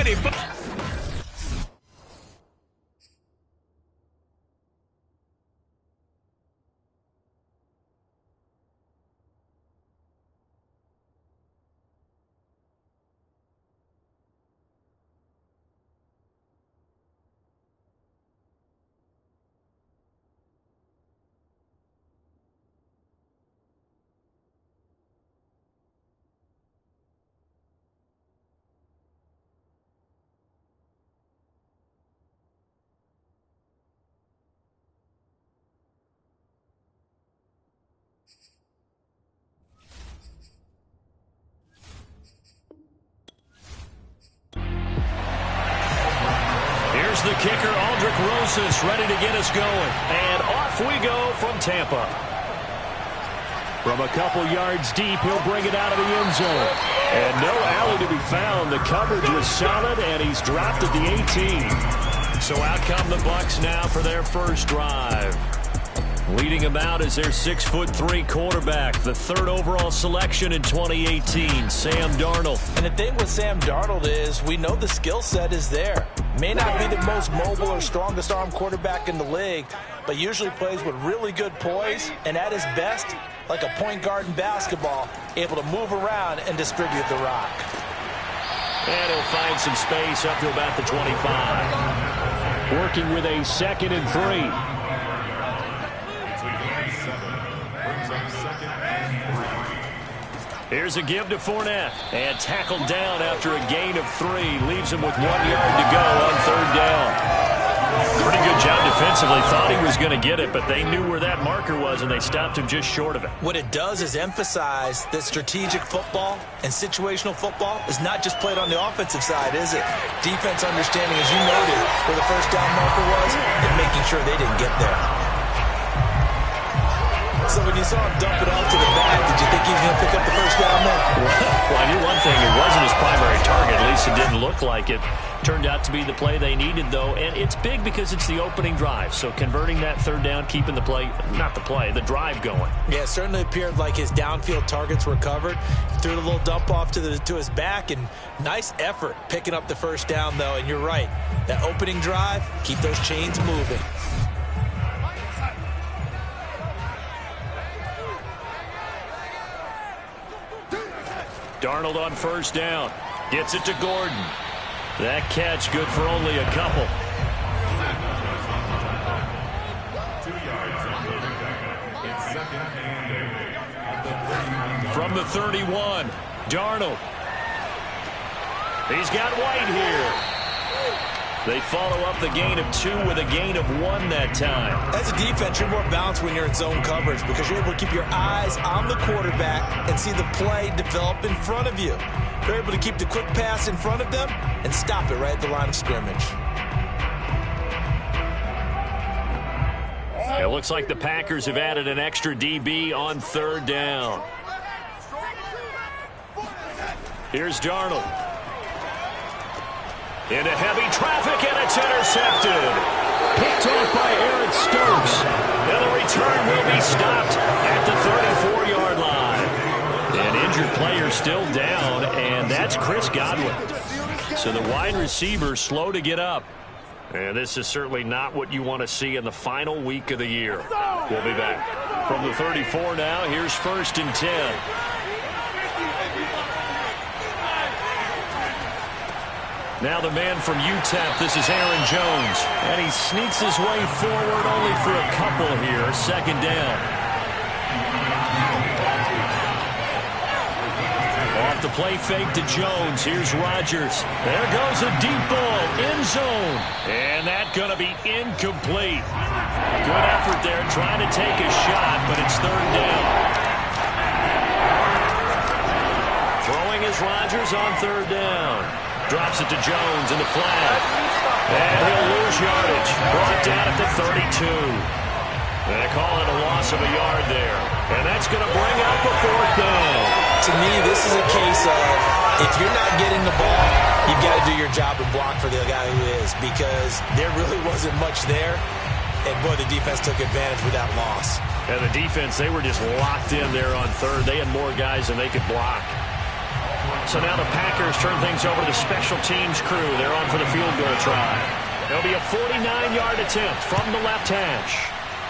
25. The kicker, Aldrick Rosas, ready to get us going. And off we go from Tampa. From a couple yards deep, he'll bring it out of the end zone. And no alley to be found. The coverage was solid, and he's dropped at the 18. So out come the Bucs now for their first drive. Leading him out is their 6'3" quarterback, the third overall selection in 2018, Sam Darnold. And the thing with Sam Darnold is we know the skill set is there. May not be the most mobile or strongest arm quarterback in the league, but usually plays with really good poise, and at his best, like a point guard in basketball, able to move around and distribute the rock. And he'll find some space up to about the 25. Working with a 2nd and 3. Here's a give to Fournette. And tackled down after a gain of 3. Leaves him with 1 yard to go on 3rd down. Pretty good job defensively. Thought he was going to get it, but they knew where that marker was, and they stopped him just short of it. What it does is emphasize that strategic football and situational football is not just played on the offensive side, is it? Defense understanding, as you noted, where the first down marker was, and making sure they didn't get there. So when you saw him dump it off to the back, did you think he was going to pick up the first down there? Well, I knew one thing. It wasn't his primary target. At least it didn't look like it. Turned out to be the play they needed, though. And it's big because it's the opening drive. So converting that 3rd down, keeping the play, not the play, the drive going. Yeah, it certainly appeared like his downfield targets were covered. Threw a little dump off to his back, and nice effort picking up the first down, though. And you're right. That opening drive, keep those chains moving. Darnold on 1st down. Gets it to Gordon. That catch good for only a couple. 2 yards on the attack. It's 2nd and 8. From the 31, Darnold. He's got White here. They follow up the gain of 2 with a gain of 1 that time. As a defense, you're more balanced when you're in zone coverage because you're able to keep your eyes on the quarterback and see the play develop in front of you. You're able to keep the quick pass in front of them and stop it right at the line of scrimmage. It looks like the Packers have added an extra DB on 3rd down. Here's Darnold. Into heavy traffic, and it's intercepted. Picked off by Aaron Stokes. And the return will be stopped at the 34-yard line. An injured player still down, and that's Chris Godwin. So the wide receiver slow to get up. And this is certainly not what you want to see in the final week of the year. We'll be back. From the 34 now, here's 1st and 10. Now the man from UTEP, this is Aaron Jones. And he sneaks his way forward only for a couple here. 2nd down. Off the play fake to Jones. Here's Rodgers. There goes a deep ball. End zone. And that's going to be incomplete. Good effort there trying to take a shot, but it's 3rd down. Throwing is Rodgers on 3rd down. Drops it to Jones in the flat. And he'll lose yardage. Brought down at the 32. They call it a loss of a yard there. And that's going to bring up a 4th down. To me, this is a case of if you're not getting the ball, you've got to do your job and block for the guy who is, because there really wasn't much there. And, boy, the defense took advantage with that loss. And the defense, they were just locked in there on 3rd. They had more guys than they could block. So now the Packers turn things over to the special teams crew. They're on for the field goal try. It'll be a 49-yard attempt from the left hash.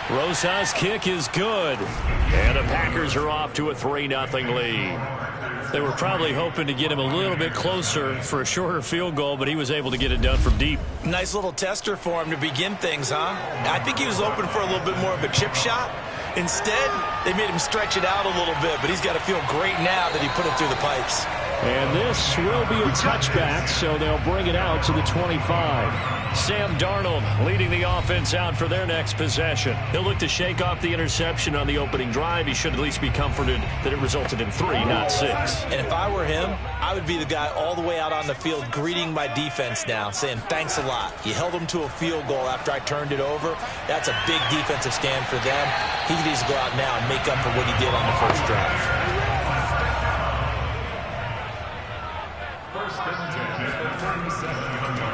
Rosas' kick is good. And the Packers are off to a 3-0 lead. They were probably hoping to get him a little bit closer for a shorter field goal, but he was able to get it done from deep. Nice little tester for him to begin things, huh? I think he was open for a little bit more of a chip shot. Instead, they made him stretch it out a little bit, but he's got to feel great now that he put it through the pipes. And this will be a touchback, so they'll bring it out to the 25. Sam Darnold leading the offense out for their next possession. He'll look to shake off the interception on the opening drive. He should at least be comforted that it resulted in 3, not 6. And if I were him, I would be the guy all the way out on the field greeting my defense now, saying thanks a lot. You held them to a field goal after I turned it over. That's a big defensive stand for them. He needs to go out now and make up for what he did on the first drive.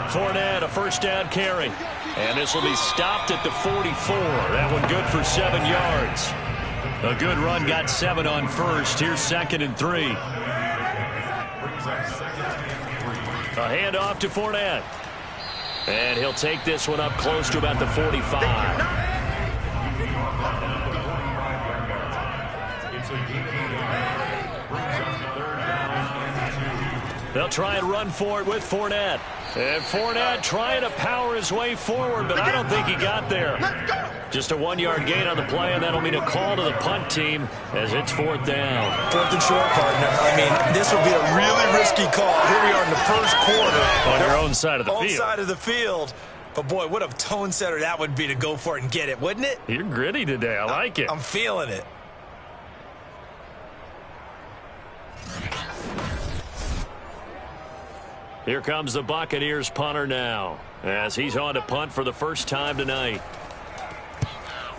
Fournette, a first down carry. And this will be stopped at the 44. That one good for 7 yards. A good run, got 7 on first. Here's 2nd and 3. A handoff to Fournette. And he'll take this one up close to about the 45. They'll try and run for it with Fournette. And Fournette trying to power his way forward, but I don't think he got there. Just a 1-yard gain on the play, and that'll mean a call to the punt team as it's 4th down. 4th and short, partner. I mean, this would be a really risky call. Here we are in the first quarter. On your own side of the field. Own side of the field. But, boy, what a tone setter that would be to go for it and get it, wouldn't it? You're gritty today. I like it. I'm feeling it. Here comes the Buccaneers punter now, as he's on to punt for the first time tonight.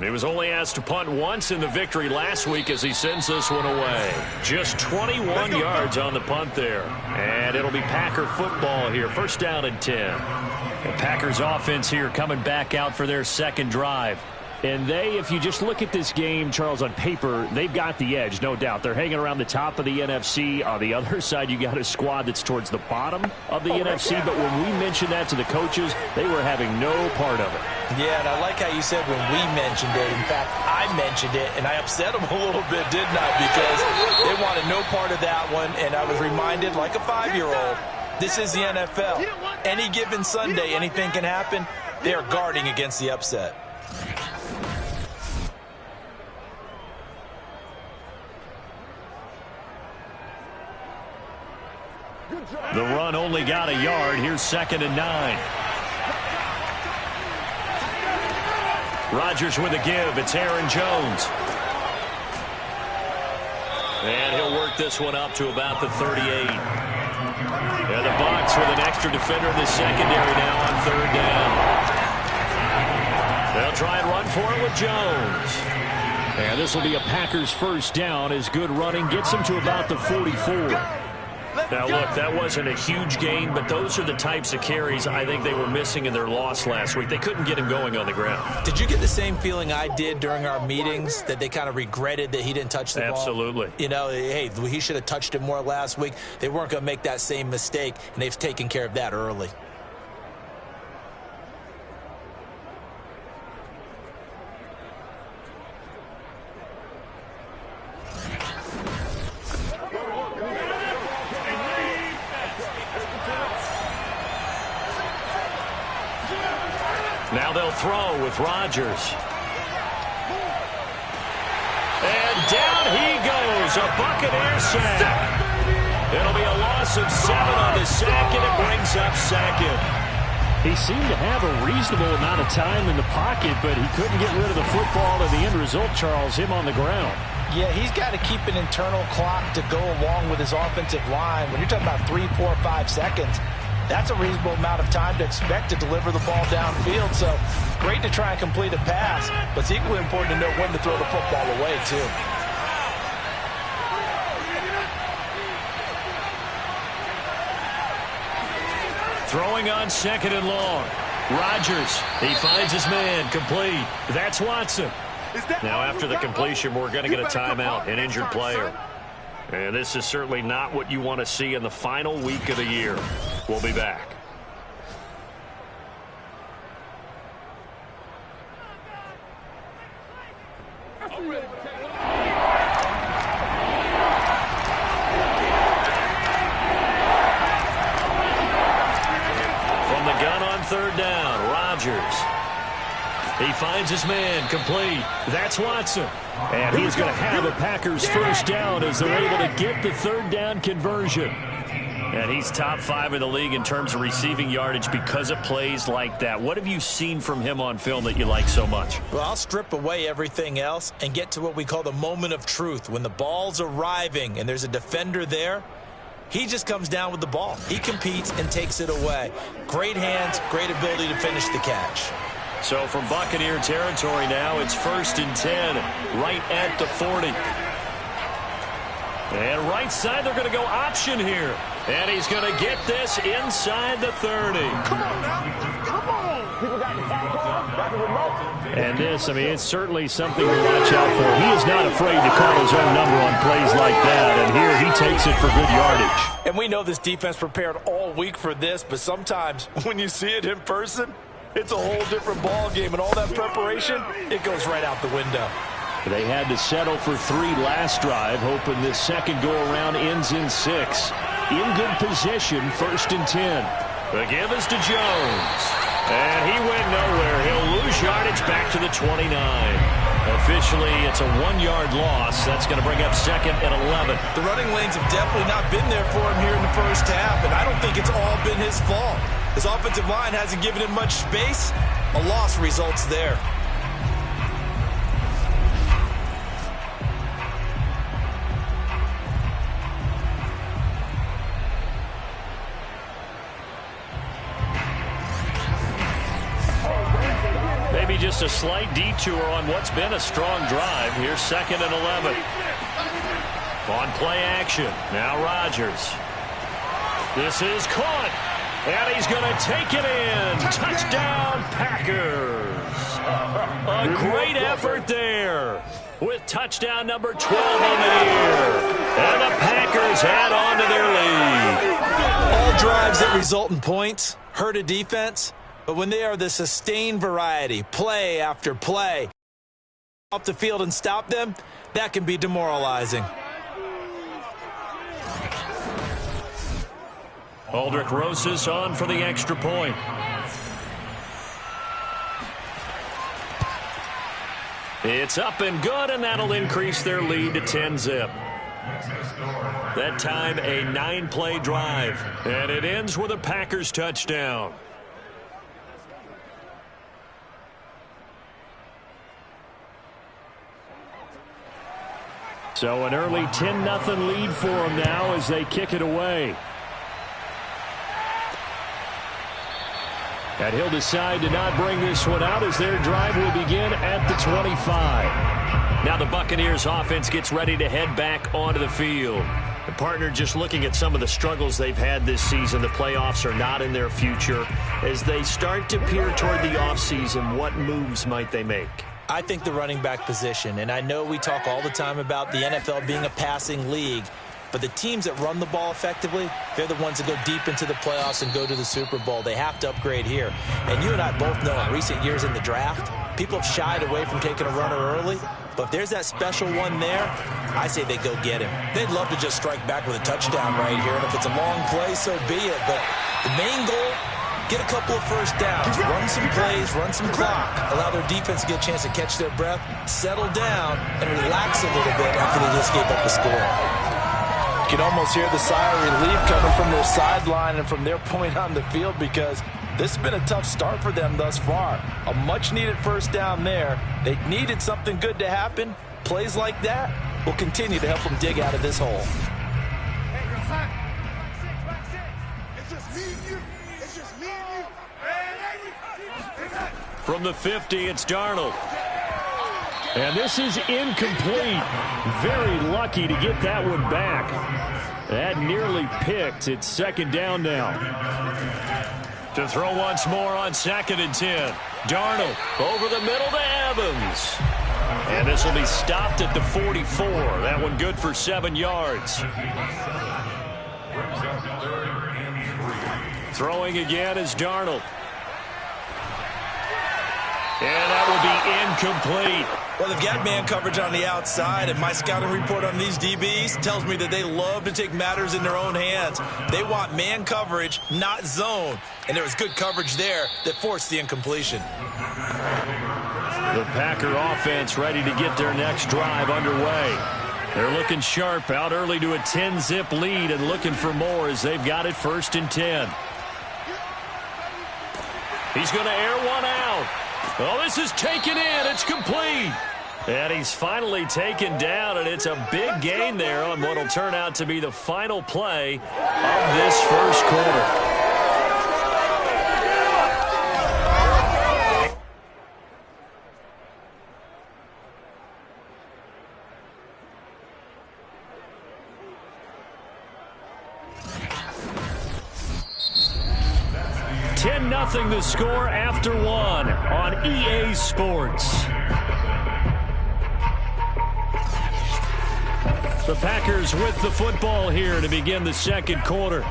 He was only asked to punt once in the victory last week as he sends this one away. Just 21 yards on the punt there. And it'll be Packer football here. First down and 10. The Packers offense here coming back out for their second drive. And they, if you just look at this game, Charles, on paper, they've got the edge, no doubt. They're hanging around the top of the NFC. On the other side, you got a squad that's towards the bottom of the NFC. But when we mentioned that to the coaches, they were having no part of it. Yeah, and I like how you said when we mentioned it. In fact, I mentioned it, and I upset them a little bit, didn't I? Because they wanted no part of that one, and I was reminded, like a 5-year-old, this is the NFL. Any given Sunday, anything can happen. They are guarding against the upset. The run only got a yard. Here's 2nd and 9. Rodgers with a give. It's Aaron Jones. And he'll work this one up to about the 38. And the Bucs with an extra defender in the secondary now on 3rd down. They'll try and run for it with Jones. And this will be a Packers first down as good running gets them to about the 44. Now, look, that wasn't a huge gain, but those are the types of carries I think they were missing in their loss last week. They couldn't get him going on the ground. Did you get the same feeling I did during our meetings, that they kind of regretted that he didn't touch the ball? Absolutely. You know, hey, he should have touched it more last week. They weren't going to make that same mistake, and they've taken care of that early. Now they'll throw with Rodgers. And down he goes. A Buccaneer sack. It'll be a loss of 7 on the sack, and it brings up 2nd. He seemed to have a reasonable amount of time in the pocket, but he couldn't get rid of the football, and the end result, Charles, him on the ground. Yeah, he's got to keep an internal clock to go along with his offensive line. When you're talking about 3, 4, 5 seconds, that's a reasonable amount of time to expect to deliver the ball downfield. So great to try and complete a pass, but it's equally important to know when to throw the football away, too. Throwing on 2nd and long. Rodgers, he finds his man, complete. That's Watson. Now after the completion, we're going to get a timeout, an injured player. And this is certainly not what you want to see in the final week of the year. We'll be back. From the gun on third down, Rodgers. He finds his man, complete. That's Watson. And he's going to have a Packers first down as they're able to get the third down conversion. And he's top 5 in the league in terms of receiving yardage because of plays like that. What have you seen from him on film that you like so much? Well, I'll strip away everything else and get to what we call the moment of truth. When the ball's arriving and there's a defender there, he just comes down with the ball. He competes and takes it away. Great hands, great ability to finish the catch. So from Buccaneer territory now, it's 1st and 10, right at the 40. And right side, they're going to go option here. And he's going to get this inside the 30. Come on now. Come on. People got the tag on. Got the remote. And this, I mean, it's certainly something to watch out for. He is not afraid to call his own number on plays like that. And here he takes it for good yardage. And we know this defense prepared all week for this, but sometimes when you see it in person, it's a whole different ball game, and all that preparation, it goes right out the window. They had to settle for 3 last drive, hoping this second go-around ends in 6. In good position, 1st and 10. The give is to Jones. And he went nowhere. He'll lose yardage back to the 29. Officially, it's a 1-yard loss. That's going to bring up 2nd and 11. The running lanes have definitely not been there for him here in the first half, and I don't think it's all been his fault. His offensive line hasn't given him much space. A loss results there. Maybe just a slight detour on what's been a strong drive. Here's 2nd and 11. On play action. Now Rodgers. This is caught. And he's going to take it in. Touchdown, Packers. A great effort there with touchdown number 12 on the year. And the Packers add on to their lead. All drives that result in points hurt a defense, but when they are the sustained variety, play after play, off the field and stop them, that can be demoralizing. Aldrick Rosas on for the extra point. It's up and good, and that'll increase their lead to 10-zip. That time, a 9-play drive, and it ends with a Packers touchdown. So an early 10-0 lead for them now as they kick it away. And he'll decide to not bring this one out as their drive will begin at the 25. Now the Buccaneers offense gets ready to head back onto the field. The partner, just looking at some of the struggles they've had this season, the playoffs are not in their future. As they start to peer toward the offseason, what moves might they make? I think the running back position, and I know we talk all the time about the NFL being a passing league, but the teams that run the ball effectively, they're the ones that go deep into the playoffs and go to the Super Bowl. They have to upgrade here. And you and I both know in recent years in the draft, people have shied away from taking a runner early. But if there's that special one there, I say they go get him. They'd love to just strike back with a touchdown right here. And if it's a long play, so be it. But the main goal, get a couple of first downs, run some plays, run some clock, allow their defense to get a chance to catch their breath, settle down, and relax a little bit after they just gave up the score. You can almost hear the sigh of relief coming from their sideline and from their point on the field because this has been a tough start for them thus far. A much-needed first down there. They needed something good to happen. Plays like that will continue to help them dig out of this hole. From the 50, it's Darnold. And this is incomplete. Very lucky to get that one back. That nearly picked. It's 2nd down now. To throw once more on 2nd and 10. Darnold over the middle to Evans. And this will be stopped at the 44. That one good for 7 yards. Throwing again is Darnold. And that will be incomplete. Well, they've got man coverage on the outside, and my scouting report on these DBs tells me that they love to take matters in their own hands. They want man coverage, not zone. And there was good coverage there that forced the incompletion. The Packer offense ready to get their next drive underway. They're looking sharp, out early to a 10-zip lead and looking for more as they've got it 1st and 10. He's going to air one out. Oh, this is taken in. It's complete. And he's finally taken down, and it's a big gain there on what will turn out to be the final play of this first quarter. The score after 1 on EA Sports. The Packers with the football here to begin the second quarter.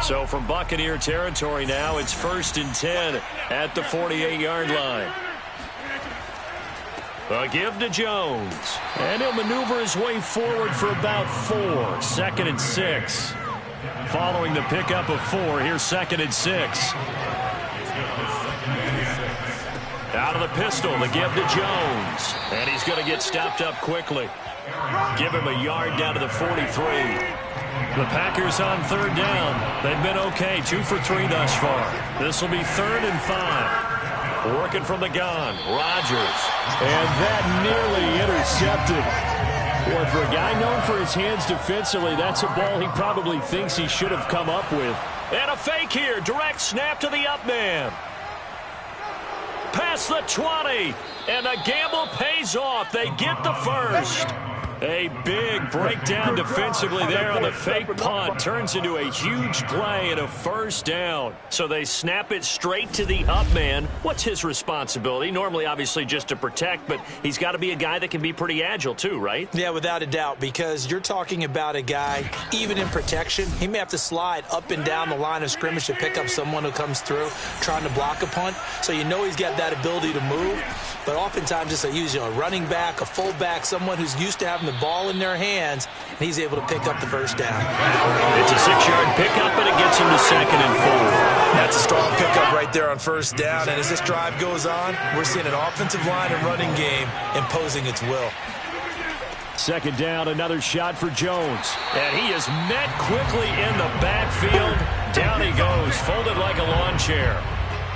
So from Buccaneer territory now, it's 1st and 10 at the 48-yard line. A give to Jones. And he'll maneuver his way forward for about 4. 2nd and 6. Following the pickup of 4, here's 2nd and 6. Out of the pistol, the give to Jones. And he's going to get stopped up quickly. Give him a yard down to the 43. The Packers on 3rd down. They've been okay, 2 for 3 thus far. This will be 3rd and 5. Working from the gun, Rodgers. And that nearly intercepted. Boy, for a guy known for his hands defensively, that's a ball he probably thinks he should have come up with. And a fake here, direct snap to the up man. Past the 20, and the gamble pays off. They get the first. A big breakdown defensively there on the fake punt. Turns into a huge play and a 1st down. So they snap it straight to the up man. What's his responsibility? Normally, obviously, just to protect, but he's got to be a guy that can be pretty agile too, right? Yeah, without a doubt, because you're talking about a guy, even in protection, he may have to slide up and down the line of scrimmage to pick up someone who comes through trying to block a punt. So you know he's got that ability to move. But oftentimes, just a running back, a fullback, someone who's used to having the ball in their hands, and he's able to pick up the 1st down. It's a 6-yard pickup, and it gets him to 2nd and 4. That's a strong pickup right there on 1st down. And as this drive goes on, we're seeing an offensive line and running game imposing its will. 2nd down, another shot for Jones. And he is met quickly in the backfield. Down he goes, folded like a lawn chair.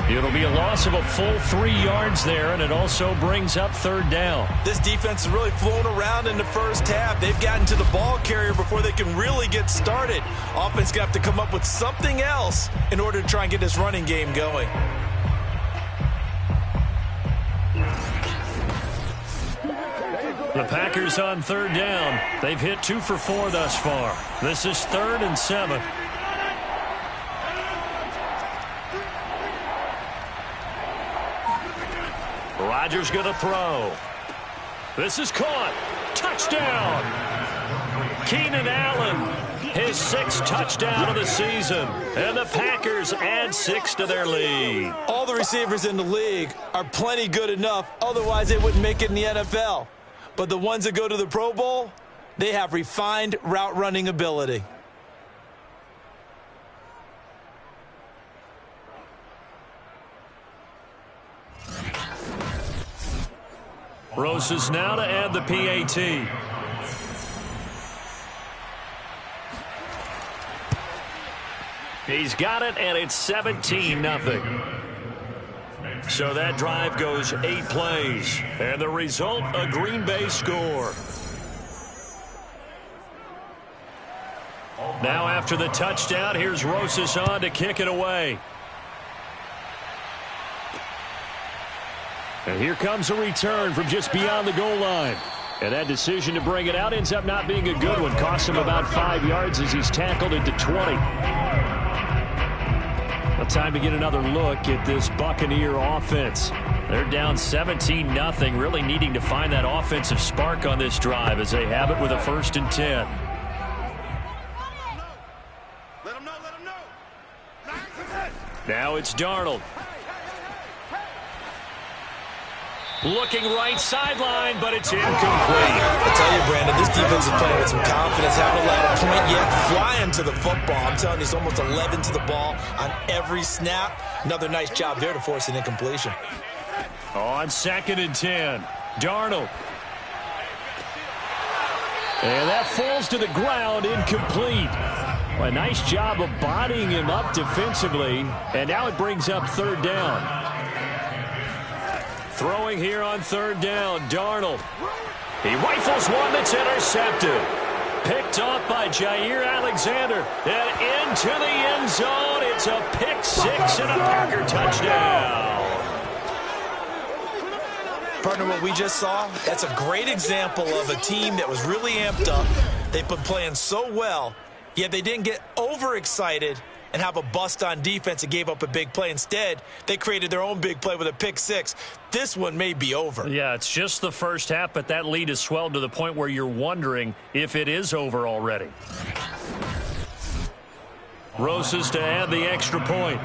It'll be a loss of a full 3 yards there, and it also brings up 3rd down. This defense has really flown around in the first half. They've gotten to the ball carrier before they can really get started. Offense going to have to come up with something else in order to try and get this running game going. The Packers on 3rd down. They've hit 2 for 4 thus far. This is 3rd and 7. Rodgers going to throw. This is caught. Touchdown. Keenan Allen, his 6th touchdown of the season. And the Packers add 6 to their lead. All the receivers in the league are plenty good enough. Otherwise, they wouldn't make it in the NFL. But the ones that go to the Pro Bowl, they have refined route running ability. Roses now to add the PAT. He's got it, and it's 17-0. So that drive goes 8 plays. And the result, a Green Bay score. Now after the touchdown, here's Roses on to kick it away. And here comes a return from just beyond the goal line. And that decision to bring it out ends up not being a good one. Costs him about 5 yards as he's tackled into 20. Time to get another look at this Buccaneer offense. They're down 17-0, really needing to find that offensive spark on this drive as they have it with a 1st and 10. Now it's Darnold. Looking right sideline, but it's incomplete. I tell you, Brandon, this defense is playing with some confidence. Haven't allowed a point yet. Flying to the football. I'm telling you, it's almost 11 to the ball on every snap. Another nice job there to force an incompletion. On 2nd and 10, Darnold. And that falls to the ground, incomplete. A nice job of bodying him up defensively, and now it brings up 3rd down. Throwing here on 3rd down, Darnold. He rifles one that's intercepted. Picked off by Jair Alexander. And into the end zone. It's a pick 6 and a Packer touchdown. Partner, what we just saw, that's a great example of a team that was really amped up. They've been playing so well, yet they didn't get overexcited and have a bust on defense and gave up a big play. Instead, they created their own big play with a pick 6. This one may be over. Yeah, it's just the first half, but that lead has swelled to the point where you're wondering if it is over already. Rosas to add the extra point.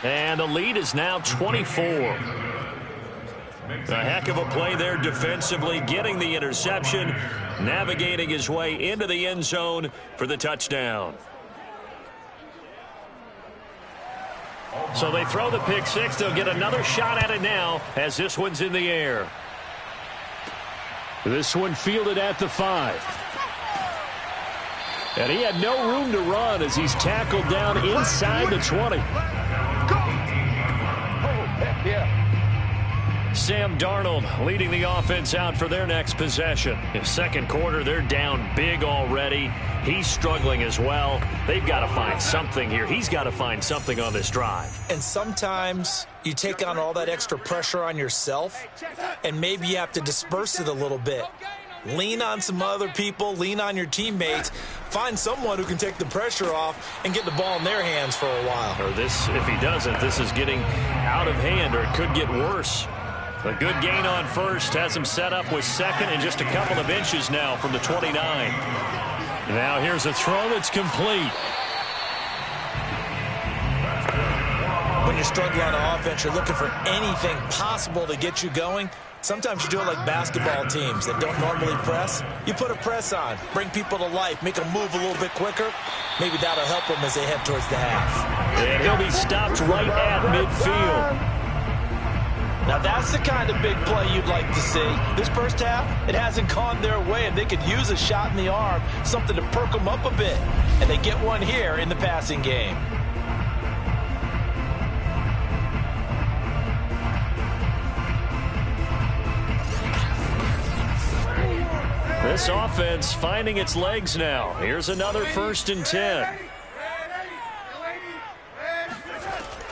And the lead is now 24. A heck of a play there defensively, getting the interception, navigating his way into the end zone for the touchdown. So they throw the pick 6. They'll get another shot at it now as this one's in the air. This one fielded at the 5. And he had no room to run as he's tackled down inside the 20. Sam Darnold leading the offense out for their next possession. In 2nd quarter, they're down big already. He's struggling as well. They've got to find something here. He's got to find something on this drive. And sometimes you take on all that extra pressure on yourself, and maybe you have to disperse it a little bit. Lean on some other people, lean on your teammates, find someone who can take the pressure off and get the ball in their hands for a while. Or this, if he doesn't, this is getting out of hand, or it could get worse. A good gain on 1st has him set up with 2nd and just a couple of inches now from the 29. Now here's a throw that's complete. When you're struggling on offense, you're looking for anything possible to get you going. Sometimes you do it like basketball teams that don't normally press. You put a press on, bring people to life, make them move a little bit quicker. Maybe that'll help them as they head towards the half. And he'll be stopped right at midfield. Now that's the kind of big play you'd like to see. This first half, it hasn't gone their way, and they could use a shot in the arm, something to perk them up a bit. And they get one here in the passing game. This offense finding its legs now. Here's another 1st and 10.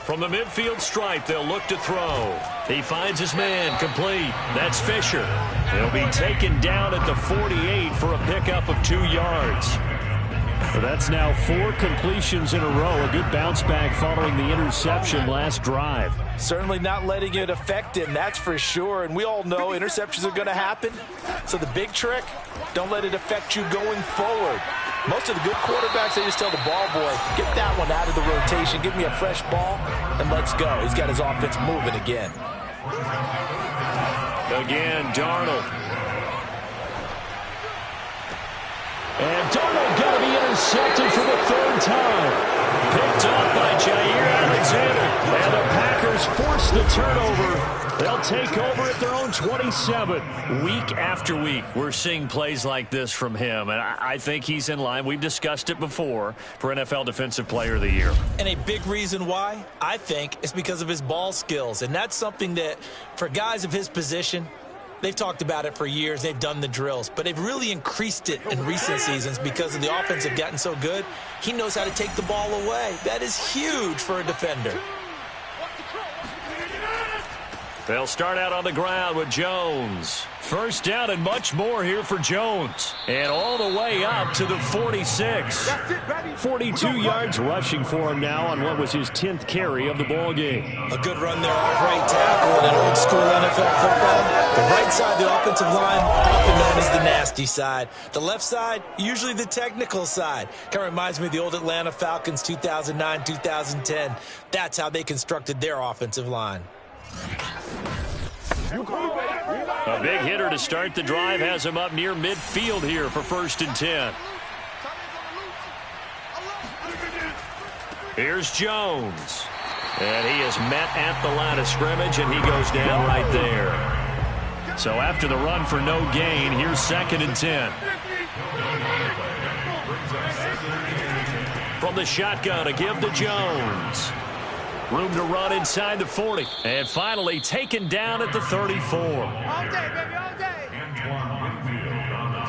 From the midfield stripe, they'll look to throw. He finds his man, complete. That's Fisher. He'll be taken down at the 48 for a pickup of 2 yards. So that's now 4 completions in a row. A good bounce back following the interception last drive. Certainly not letting it affect him, that's for sure. And we all know interceptions are going to happen. So the big trick, don't let it affect you going forward. Most of the good quarterbacks, they just tell the ball boy, get that one out of the rotation, give me a fresh ball, and let's go. He's got his offense moving again. Again, Darnold. And Darnold got to be intercepted for the 3rd time. Picked up by Jair Alexander. And the Packers force the turnover. They'll take over at their own 27. Week after week, we're seeing plays like this from him. And I think he's in line. We've discussed it before for NFL Defensive Player of the Year. And a big reason why, I think, is because of his ball skills. And that's something that, for guys of his position, they've talked about it for years. They've done the drills. But they've really increased it in recent seasons because of the offense have gotten so good. He knows how to take the ball away. That is huge for a defender. They'll start out on the ground with Jones. First down and much more here for Jones. And all the way up to the 46. 42 yards rushing for him now on what was his 10th carry of the ball game. A good run there off right tackle in an old school NFL football. The right side of the offensive line, often known as the nasty side. The left side, usually the technical side. Kind of reminds me of the old Atlanta Falcons 2009, 2010. That's how they constructed their offensive line. A big hitter to start the drive has him up near midfield here for 1st and 10. Here's Jones. And he is met at the line of scrimmage, and he goes down right there. So after the run for no gain, here's 2nd and 10. From the shotgun, a give to Jones. Room to run inside the 40. And finally taken down at the 34.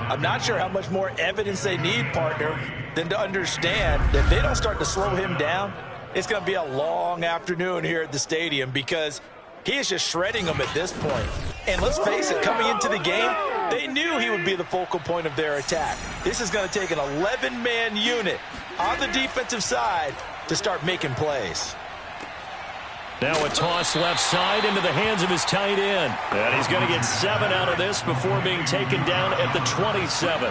I'm not sure how much more evidence they need, partner, than to understand that if they don't start to slow him down, it's going to be a long afternoon here at the stadium because he is just shredding them at this point. And let's face it, coming into the game, they knew he would be the focal point of their attack. This is going to take an 11-man unit on the defensive side to start making plays. Now a toss left side into the hands of his tight end. And he's going to get 7 out of this before being taken down at the 27.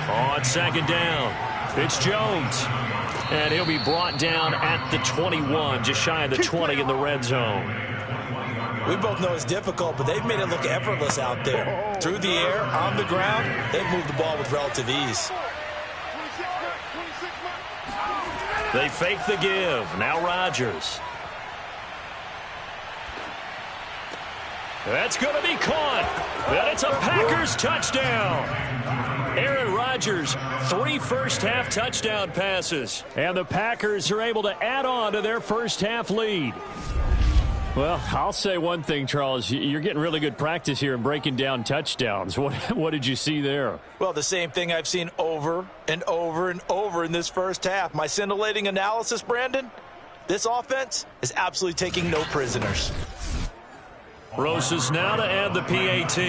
On 2nd down, it's Jones. And he'll be brought down at the 21, just shy of the 20 in the red zone. We both know it's difficult, but they've made it look effortless out there. Through the air, on the ground, they've moved the ball with relative ease. They fake the give. Now Rodgers. That's going to be caught. And it's a Packers touchdown. Aaron Rodgers, 3 first-half touchdown passes. And the Packers are able to add on to their first-half lead. Well, I'll say one thing, Charles. You're getting really good practice here in breaking down touchdowns. What did you see there? Well, the same thing I've seen over and over and over in this first half. My scintillating analysis, Brandon, this offense is absolutely taking no prisoners. Rosas now to add the PAT.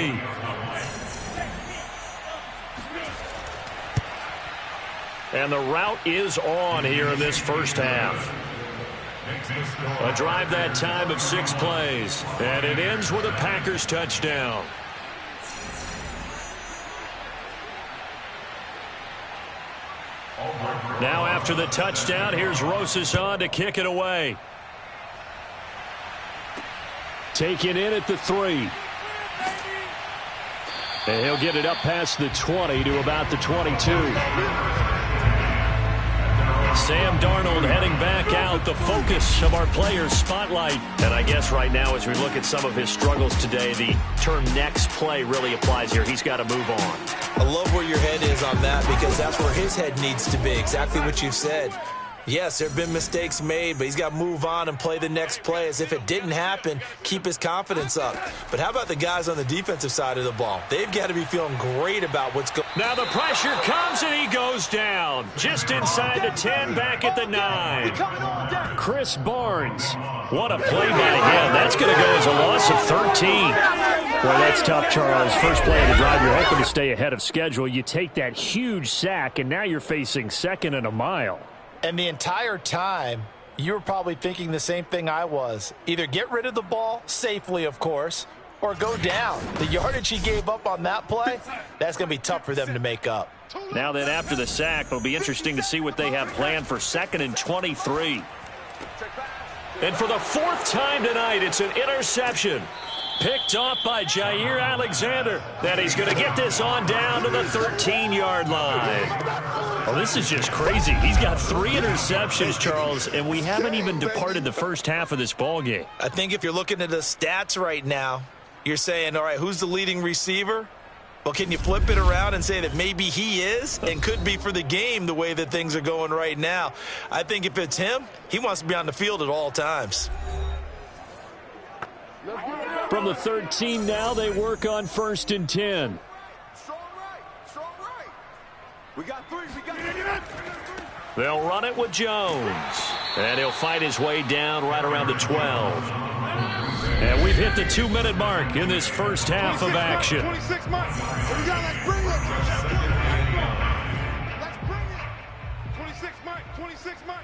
And the route is on here in this first half. A drive that time of 6 plays. And it ends with a Packers touchdown. Now after the touchdown, here's Rosas on to kick it away. Taken in at the 3. And he'll get it up past the 20 to about the 22. Sam Darnold heading back out, the focus of our players' spotlight. And I guess right now as we look at some of his struggles today, the term next play really applies here. He's got to move on. I love where your head is on that because that's where his head needs to be, exactly what you've said. Yes, there have been mistakes made, but he's got to move on and play the next play as if it didn't happen, keep his confidence up. But how about the guys on the defensive side of the ball? They've got to be feeling great about what's going on. Now the pressure comes and he goes down. Just inside the 10, back at the 9. Chris Barnes. What a play by him. That's going to go as a loss of 13. Well, that's tough, Charles. First play of the drive, you're hoping to stay ahead of schedule. You take that huge sack, and now you're facing 2nd and a mile. And the entire time, you were probably thinking the same thing I was. Either get rid of the ball, safely of course, or go down. The yardage he gave up on that play, that's going to be tough for them to make up. Now then, after the sack, it'll be interesting to see what they have planned for 2nd and 23. And for the 4th time tonight, it's an interception. Picked off by Jair Alexander. Then he's going to get this on down to the 13-yard line. Well, this is just crazy. He's got 3 interceptions, Charles, and we haven't even departed the first half of this ball game. I think if you're looking at the stats right now, you're saying, all right, who's the leading receiver? Well, can you flip it around and say that maybe he is and could be for the game the way that things are going right now? I think if it's him, he wants to be on the field at all times. From the 13 now, they work on 1st and 10. Strong right. We got 3. They'll run it with Jones. And he'll fight his way down right around the 12. And we've hit the 2-minute mark in this first half of action. 26 Mike. We got, let's bring it. Let's bring it. 26 Mike. 26 Mike.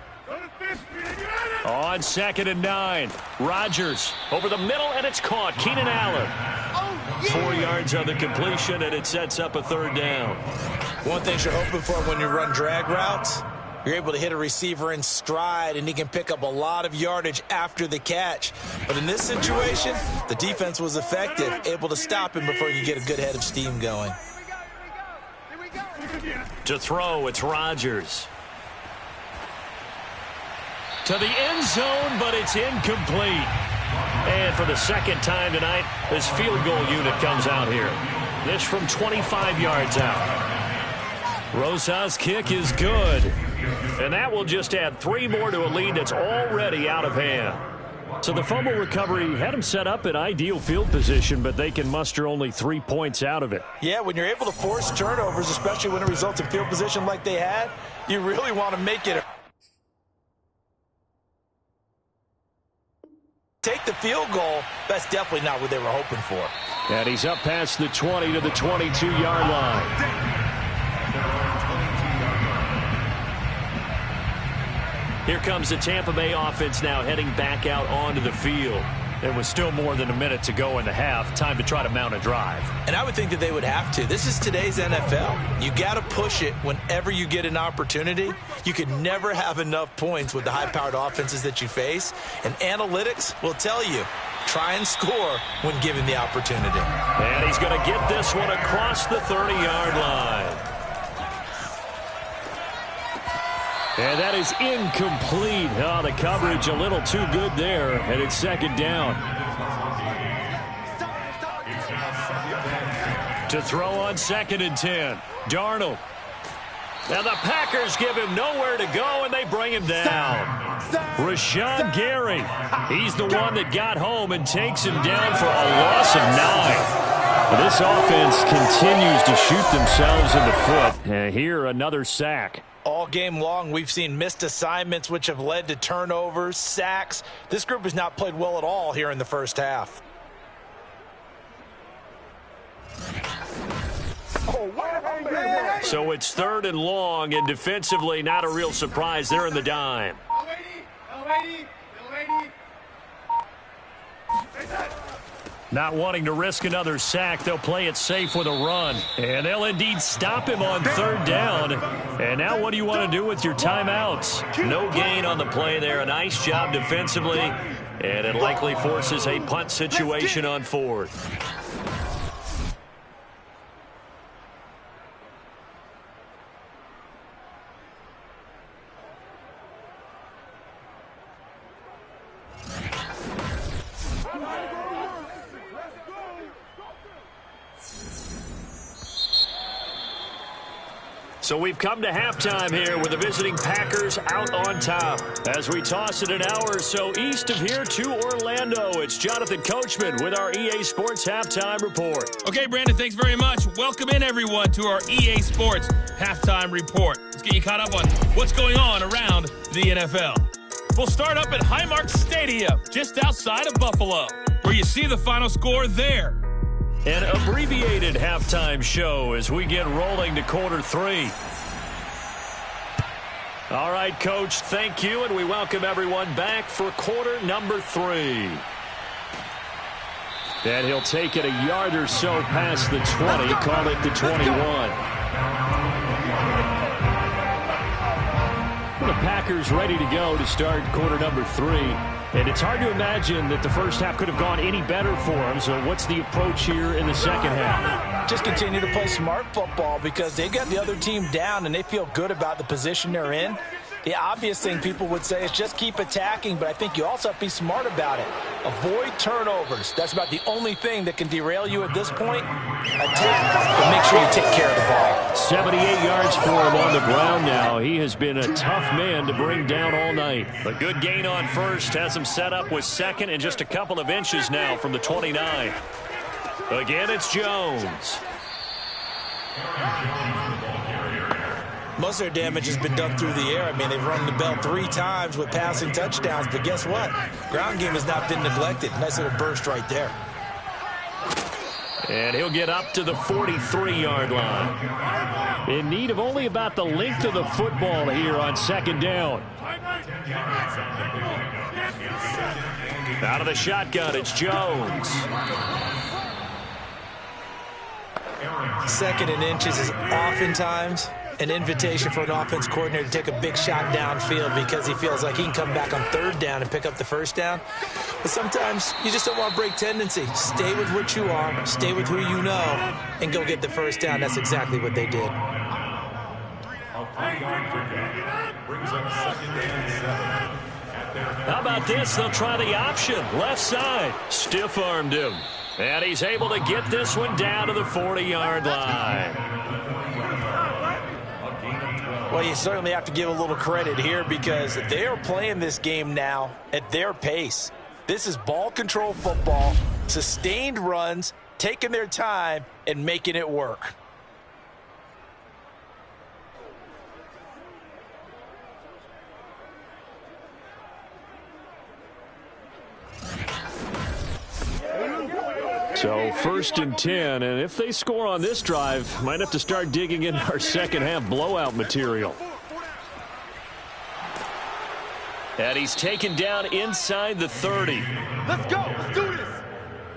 On 2nd and 9. Rodgers over the middle, and it's caught. Keenan Allen. 4 yards on the completion, and it sets up a 3rd down. One thing you're hoping for when you run drag routes, you're able to hit a receiver in stride, and he can pick up a lot of yardage after the catch. But in this situation, the defense was effective, able to stop him before you get a good head of steam going. To throw, it's Rodgers. To the end zone, but it's incomplete. And for the 2nd time tonight, this field goal unit comes out here. This from 25 yards out. Rosas' kick is good. And that will just add 3 more to a lead that's already out of hand. So the fumble recovery had them set up in ideal field position, but they can muster only 3 points out of it. Yeah, when you're able to force turnovers, especially when it results in field position like they had, you really want to make it. Take the field goal, that's definitely not what they were hoping for. And he's up past the 20 to the 22-yard line. Here comes the Tampa Bay offense now heading back out onto the field. There was still more than a minute to go in the half. Time to try to mount a drive. And I would think that they would have to. This is today's NFL. You got to push it whenever you get an opportunity. You could never have enough points with the high-powered offenses that you face. And analytics will tell you, try and score when given the opportunity. And he's going to get this one across the 30-yard line. And that is incomplete. Oh, the coverage a little too good there, and it's 2nd down. To throw on 2nd and 10. Darnold. Now the Packers give him nowhere to go, and they bring him down. Rashawn Gary. He's the one that got home and takes him down for a loss of 9. This offense continues to shoot themselves in the foot. And here, another sack. All game long, we've seen missed assignments, which have led to turnovers, sacks. This group has not played well at all here in the first half. So it's 3rd and long, and defensively, not a real surprise. They're in the dime. Not wanting to risk another sack, they'll play it safe with a run. And they'll indeed stop him on 3rd down. And now what do you want to do with your timeouts? No gain on the play there. A nice job defensively. And it likely forces a punt situation on 4th. So we've come to halftime here with the visiting Packers out on top. As we toss it an hour or so east of here to Orlando, it's Jonathan Coachman with our EA Sports Halftime Report. Okay, Brandon, thanks very much. Welcome in, everyone, to our EA Sports Halftime Report. Let's get you caught up on what's going on around the NFL. We'll start up at Highmark Stadium, just outside of Buffalo, where you see the final score there. An abbreviated halftime show as we get rolling to quarter 3. All right, Coach, thank you, and we welcome everyone back for quarter number 3. And he'll take it a yard or so past the 20, call it the 21. The Packers ready to go to start quarter number 3. And it's hard to imagine that the first half could have gone any better for them. So what's the approach here in the second half? Just continue to play smart football because they got the other team down and they feel good about the position they're in. The obvious thing people would say is just keep attacking, but I think you also have to be smart about it. Avoid turnovers. That's about the only thing that can derail you at this point. Attack, but make sure you take care of the ball. 78 yards for him on the ground now. He has been a tough man to bring down all night. A good gain on first has him set up with 2nd and just a couple of inches now from the 29. Again, it's Jones. Most of their damage has been done through the air. I mean, they've rung the bell 3 times with passing touchdowns, but guess what? Ground game has not been neglected. Nice little burst right there. And he'll get up to the 43-yard line. In need of only about the length of the football here on second down. Out of the shotgun, it's Jones. Second and inches is oftentimes an invitation for an offense coordinator to take a big shot downfield because he feels like he can come back on third down and pick up the first down. But sometimes you just don't want to break tendency. Stay with what you are, stay with who you know, and go get the first down. That's exactly what they did. How about this? They'll try the option. Left side. Stiff-armed him. And he's able to get this one down to the 40-yard line. Well, you certainly have to give a little credit here because they are playing this game now at their pace. This is ball control football, sustained runs, taking their time, and making it work. So 1st and 10, and if they score on this drive, might have to start digging in our second half blowout material. And he's taken down inside the 30. Let's go. Let's do this.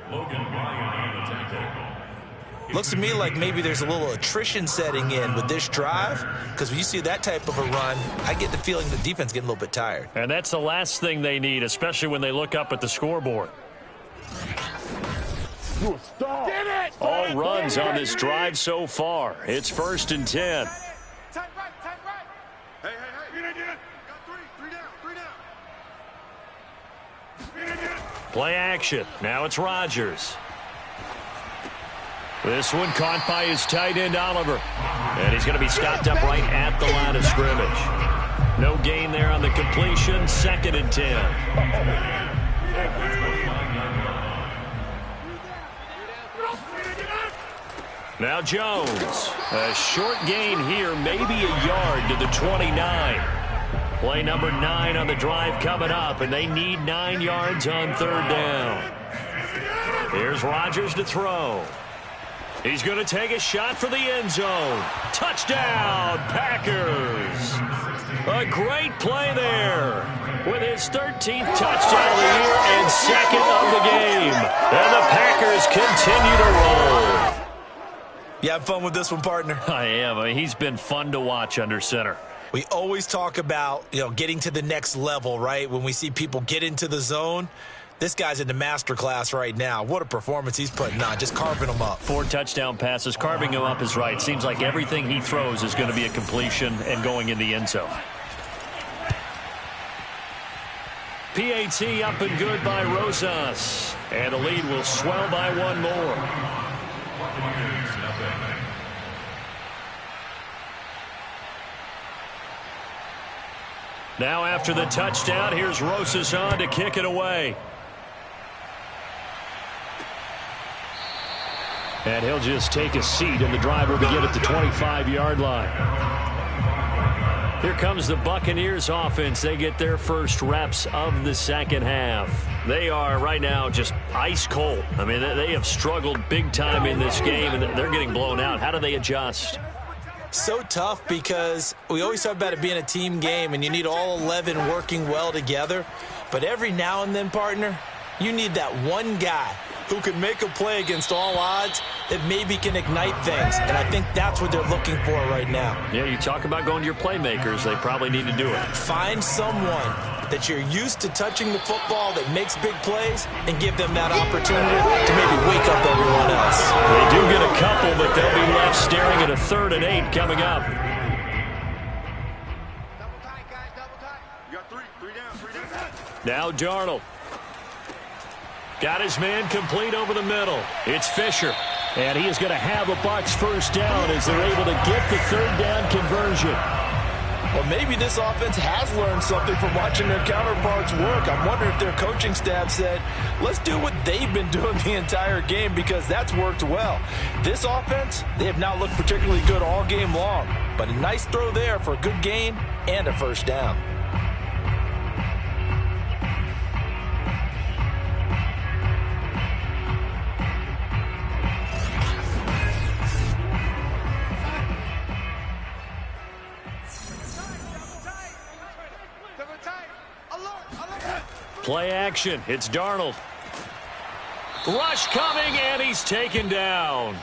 Logan Ryan on the tackle. Looks to me like maybe there's a little attrition setting in with this drive because when you see that type of a run, I get the feeling the defense getting a little bit tired. And that's the last thing they need, especially when they look up at the scoreboard. All runs on this drive so far. It's 1st and 10. Tight right. Hey. Got 3 down. Play action. Now it's Rodgers. This one caught by his tight end, Oliver. And he's going to be stopped up right at the line of scrimmage. No gain there on the completion. 2nd and 10. Now Jones. A short gain here, maybe a yard to the 29. Play number 9 on the drive coming up, and they need 9 yards on 3rd down. Here's Rodgers to throw. He's going to take a shot for the end zone. Touchdown, Packers. A great play there with his 13th touchdown of the year and 2nd of the game. And the Packers continue to roll. You have fun with this one, partner? I am. I mean, he's been fun to watch under center. We always talk about, getting to the next level, right? When we see people get into the zone, this guy's in the master class right now. What a performance he's putting on, just carving them up. 4 touchdown passes. Carving him up is right. Seems like everything he throws is going to be a completion and going in the end zone. PAT up and good by Rosas. And the lead will swell by 1 more. Now after the touchdown, here's Rosas on to kick it away. And he'll just take a seat, and the drive will begin at the 25-yard line. Here comes the Buccaneers offense. They get their first reps of the second half. They are right now just ice cold. I mean, they have struggled big time in this game, and they're getting blown out. How do they adjust? So tough because we always talk about it being a team game and you need all 11 working well together. But every now and then, partner, you need that one guy who can make a play against all odds that maybe can ignite things. And I think that's what they're looking for right now. Yeah, you talk about going to your playmakers. They probably need to do it. Find someone that you're used to touching the football that makes big plays and give them that opportunity to maybe wake up everyone else. They do get a couple, but they'll be left staring at a 3rd and 8 coming up. Double tight, guys. Double tight. You got 3 down. Now Darnold. Got his man complete over the middle. It's Fisher. And he is going to have a Bucs first down as they're able to get the 3rd down conversion. Well, maybe this offense has learned something from watching their counterparts work. I'm wondering if their coaching staff said, let's do what they've been doing the entire game because that's worked well. This offense, they have not looked particularly good all game long. But a nice throw there for a good gain and a first down. Play action. It's Darnold. Rush coming, and he's taken down.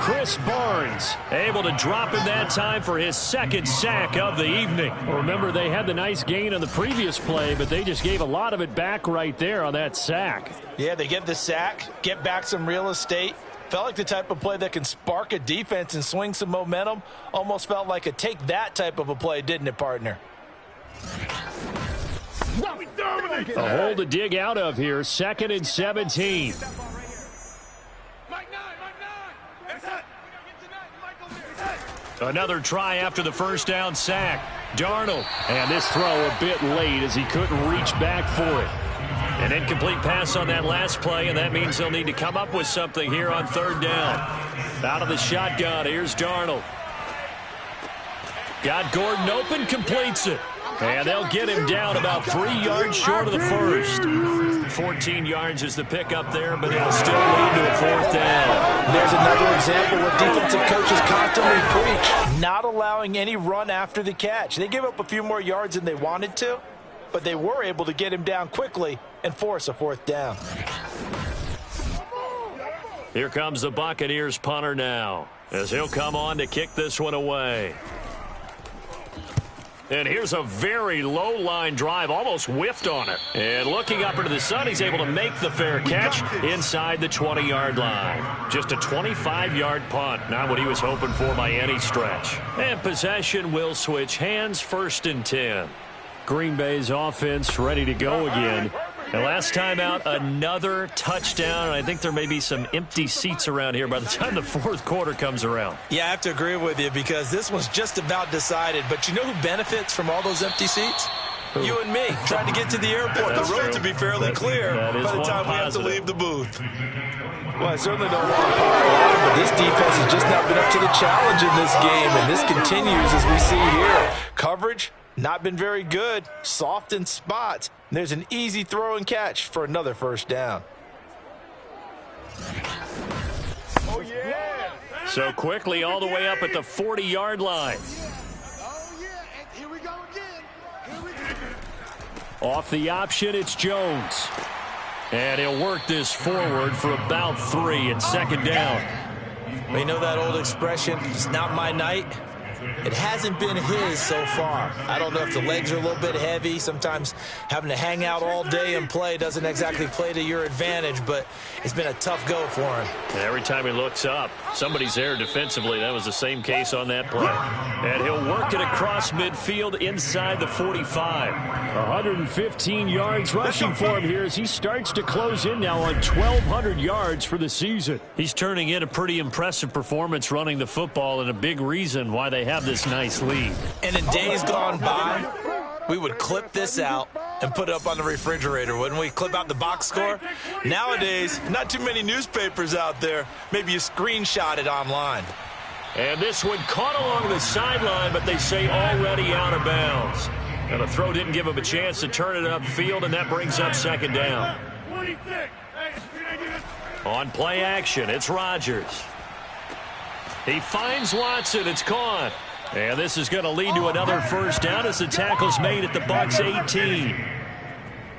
Chris Barnes able to drop in that time for his second sack of the evening. Remember, they had the nice gain on the previous play, but they just gave a lot of it back right there on that sack. Yeah, they get the sack, get back some real estate. Felt like the type of play that can spark a defense and swing some momentum. Almost felt like a take that type of a play, didn't it, partner? A hole to dig out of here. 2nd and 17. Another try after the first down sack. Darnold. And this throw a bit late as he couldn't reach back for it. An incomplete pass on that last play, and that means they'll need to come up with something here on 3rd down. Out of the shotgun, here's Darnold. Got Gordon open, completes it. And they'll get him down about 3 yards short of the first. 14 yards is the pickup there, but it'll still lead to a 4th down. There's another example what defensive coaches constantly preach, not allowing any run after the catch. They gave up a few more yards than they wanted to, but they were able to get him down quickly and force a 4th down. Here comes the Buccaneers punter now, as he'll come on to kick this one away. And here's a very low line drive, almost whiffed on it. And looking up into the sun, he's able to make the fair catch inside the 20-yard line. Just a 25-yard punt, not what he was hoping for by any stretch. And possession will switch hands, 1st and 10. Green Bay's offense ready to go again. And last time out, another touchdown. And I think there may be some empty seats around here by the time the 4th quarter comes around. Yeah, I have to agree with you because this one's just about decided. But you know who benefits from all those empty seats? Who? You and me, trying to get to the airport. The road to be fairly clear by the time we have to leave the booth. Well, I certainly don't want to pile on, but this defense has just not been up to the challenge in this game. And this continues as we see here. Coverage, not been very good. Soft in spots. There's an easy throw and catch for another 1st down. Oh, yeah. So quickly all the way up at the 40-yard line. Oh, yeah. And here we go again. Here we go. Off the option, it's Jones. And he'll work this forward for about 3 at 2nd down. Well, you know that old expression, it's not my night? It hasn't been his so far. I don't know if the legs are a little bit heavy. Sometimes having to hang out all day and play doesn't exactly play to your advantage, but it's been a tough go for him. And every time he looks up, somebody's there defensively. That was the same case on that play. And he'll work it across midfield inside the 45. 115 yards rushing for him here as he starts to close in now on 1,200 yards for the season. He's turning in a pretty impressive performance running the football, and a big reason why they have this nice lead. And in days gone by, we would clip this out and put it up on the refrigerator, wouldn't we? Clip out the box score. Nowadays, not too many newspapers out there. Maybe you screenshot it online. And this one caught along the sideline, but they say already out of bounds. And the throw didn't give him a chance to turn it upfield, and that brings up 2nd down. On play action, it's Rodgers. He finds Watson. It's caught. And this is going to lead to another 1st down as the tackle's made at the Bucs 18.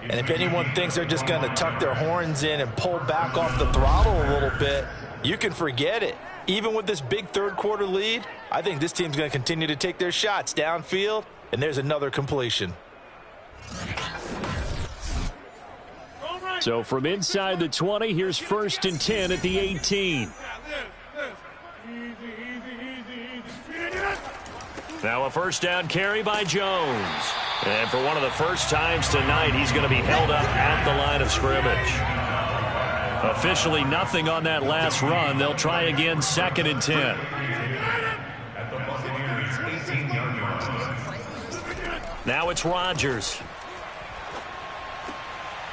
And if anyone thinks they're just going to tuck their horns in and pull back off the throttle a little bit, you can forget it. Even with this big 3rd quarter lead, I think this team's going to continue to take their shots downfield, and there's another completion. So from inside the 20, here's 1st and 10 at the 18. Now a 1st down carry by Jones. And for one of the first times tonight, he's going to be held up at the line of scrimmage. Officially nothing on that last run. They'll try again 2nd and 10. Now it's Rodgers.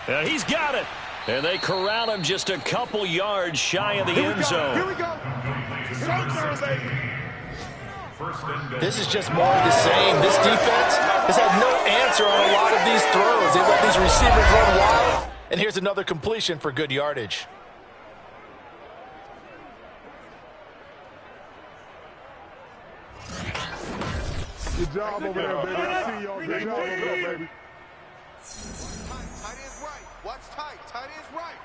And he's got it. And they corral him just a couple yards shy of the end zone. Here we go. This is just more of the same. This defense has had no answer on a lot of these throws. They let these receivers run wild, and here's another completion for good yardage. Good job over there, baby. I see y'all. Good job over there, baby. Tight end's right. Watch tight. Tight end's right.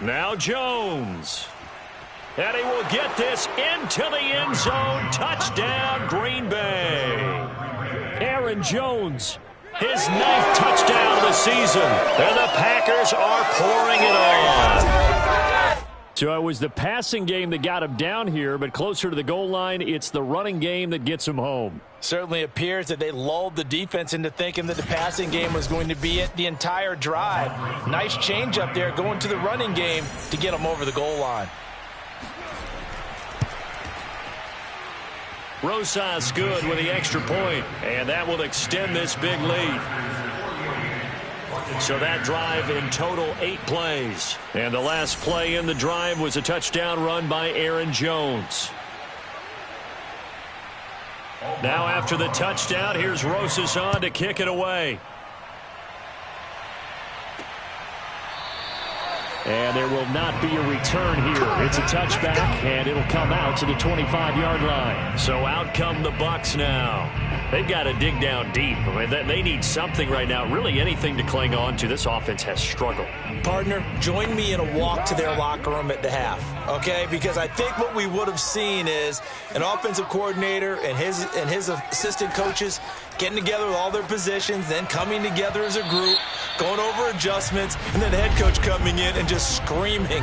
Now Jones. And he will get this into the end zone. Touchdown, Green Bay. Aaron Jones, his 9th touchdown of the season. And the Packers are pouring it on. So it was the passing game that got him down here, but closer to the goal line, it's the running game that gets him home. Certainly appears that they lulled the defense into thinking that the passing game was going to be it the entire drive. Nice change up there going to the running game to get him over the goal line. Rosas good with the extra point, and that will extend this big lead. So that drive in total 8 plays. And the last play in the drive was a touchdown run by Aaron Jones. Now after the touchdown, here's Rosas on to kick it away. And there will not be a return here. It's a touchback, and it'll come out to the 25-yard line. So out come the Bucs now. They've got to dig down deep. I mean, they need something right now, really anything to cling on to. This offense has struggled. Partner, join me in a walk to their locker room at the half, okay? Because I think what we would have seen is an offensive coordinator and his assistant coaches getting together with all their positions, then coming together as a group, going over adjustments, and then the head coach coming in and just screaming,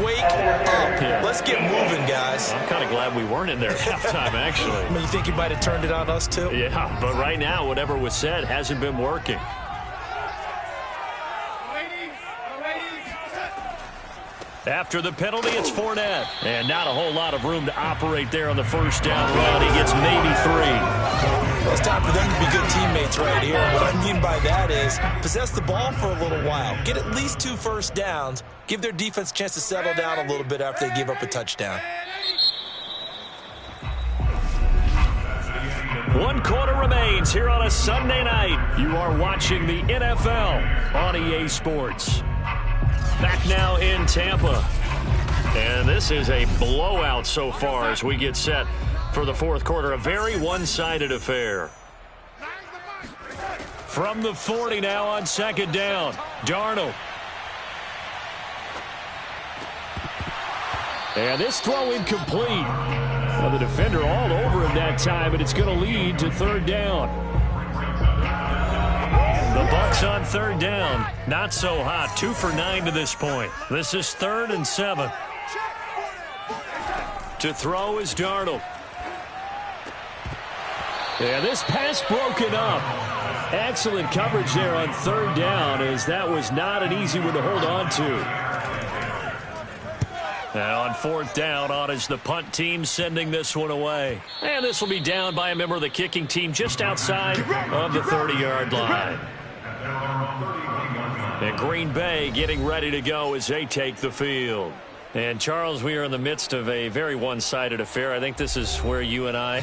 wake up. Yeah. Let's get moving, guys. I'm kind of glad we weren't in there at halftime, actually. I mean, you think he might have turned it on us, too? Yeah, but right now, whatever was said hasn't been working. After the penalty, it's Fournette. And not a whole lot of room to operate there on the first down run. He gets maybe 3. Well, it's time for them to be good teammates right here. What I mean by that is possess the ball for a little while. Get at least 2 first downs. Give their defense a chance to settle down a little bit after they give up a touchdown. 1 quarter remains here on a Sunday night. You are watching the NFL on EA Sports. Back now in Tampa. And this is a blowout so far as we get set for the 4th quarter. A very one-sided affair. From the 40 now on 2nd down. Darnold. And this throw incomplete. Well, the defender all over him that time, and it's going to lead to 3rd down. The Bucs on 3rd down. Not so hot. 2 for 9 to this point. This is 3rd and 7. To throw is Darnold. Yeah, this pass broken up. Excellent coverage there on 3rd down, as that was not an easy one to hold on to. Now on 4th down, on is the punt team sending this one away. And this will be down by a member of the kicking team just outside of the 30-yard line. And Green Bay getting ready to go as they take the field. And, Charles, we are in the midst of a very one-sided affair. I think this is where you and I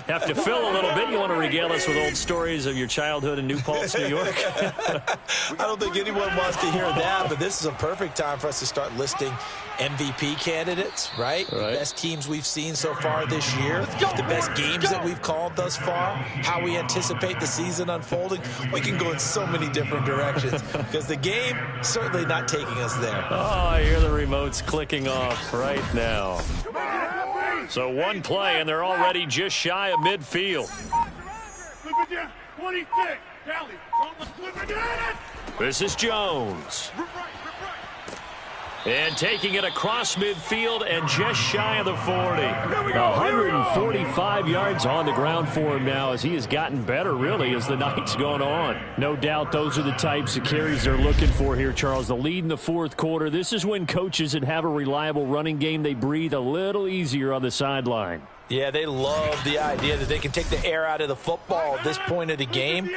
have to fill a little bit. You want to regale us with old stories of your childhood in New Paltz, New York? I don't think anyone wants to hear that, but this is a perfect time for us to start listing MVP candidates, right? The best teams we've seen so far this year, the best games that we've called thus far, how we anticipate the season unfolding. We can go in so many different directions because the game certainly not taking us there. Oh, I hear the remotes clicking off right now. So 1 play, and they're already just shy of midfield. This is Jones. And taking it across midfield and just shy of the 40. 145 yards on the ground for him now as he has gotten better, really, as the night's gone on. No doubt those are the types of carries they're looking for here, Charles. The lead in the 4th quarter. This is when coaches that have a reliable running game, they breathe a little easier on the sideline. Yeah, they love the idea that they can take the air out of the football at this point of the game.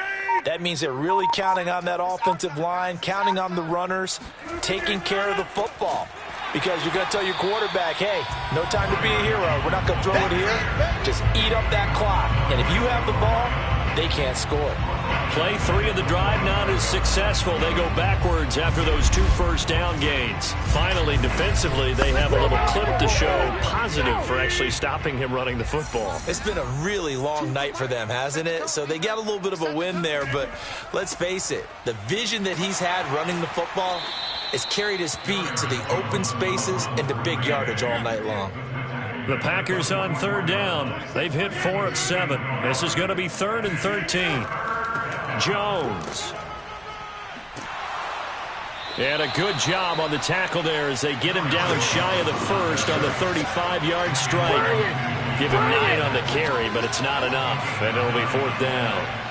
That means they're really counting on that offensive line, counting on the runners, taking care of the football. because you're going to tell your quarterback, hey, no time to be a hero. We're not going to throw it here. Just eat up that clock. And if you have the ball, they can't score. Play 3 of the drive not as successful. They go backwards after those 2 first-down gains. Finally, defensively, they have a little clip to show positive for actually stopping him running the football. It's been a really long night for them, hasn't it? So they got a little bit of a win there, but let's face it, the vision that he's had running the football has carried his feet to the open spaces and to big yardage all night long. The Packers on 3rd down. They've hit 4 of 7. This is going to be 3rd and 13. Jones. And a good job on the tackle there as they get him down shy of the first on the 35-yard strike. Give him 9 on the carry, but it's not enough, and it'll be 4th down.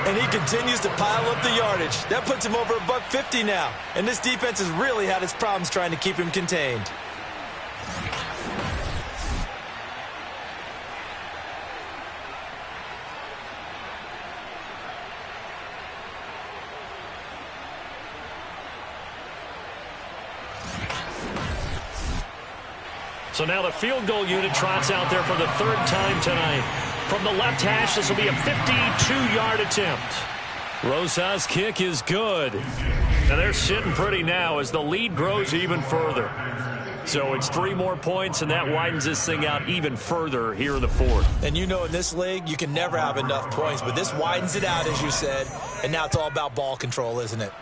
And he continues to pile up the yardage. That puts him over $150 now. And this defense has really had its problems trying to keep him contained. So now the field goal unit trots out there for the 3rd time tonight. From the left hash, this will be a 52-yard attempt. Rosas' kick is good. And they're sitting pretty now as the lead grows even further. So it's 3 more points, and that widens this thing out even further here in the 4th. And you know in this league, you can never have enough points, but this widens it out, as you said, and now it's all about ball control, isn't it?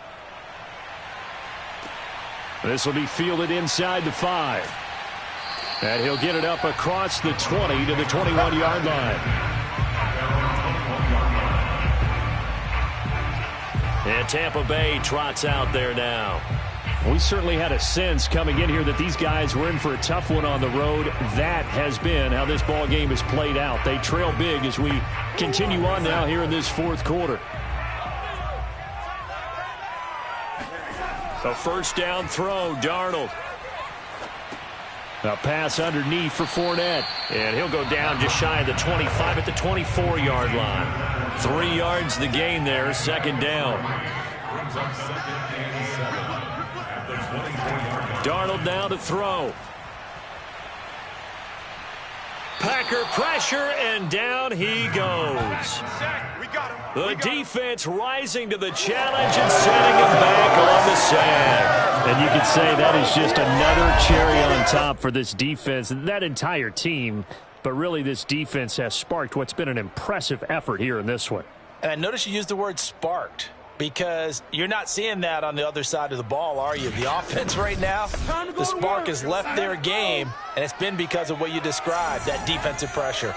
This will be fielded inside the 5. And he'll get it up across the 20 to the 21-yard line. And Tampa Bay trots out there now. We certainly had a sense coming in here that these guys were in for a tough one on the road. That has been how this ball game has played out. They trail big as we continue on now here in this 4th quarter. A 1st down throw, Darnold. A pass underneath for Fournette. And he'll go down just shy of the 25 at the 24-yard line. 3 yards the gain there, 2nd down. Darnold now to throw. Packer pressure, and down he goes. The defense rising to the challenge and setting him back on the sack. And you could say that is just another cherry on top for this defense and that entire team. But really, this defense has sparked what's been an impressive effort here in this one. And I noticed you used the word sparked, because you're not seeing that on the other side of the ball, are you? The offense right now, the spark has left their game, and it's been because of what you described, that defensive pressure.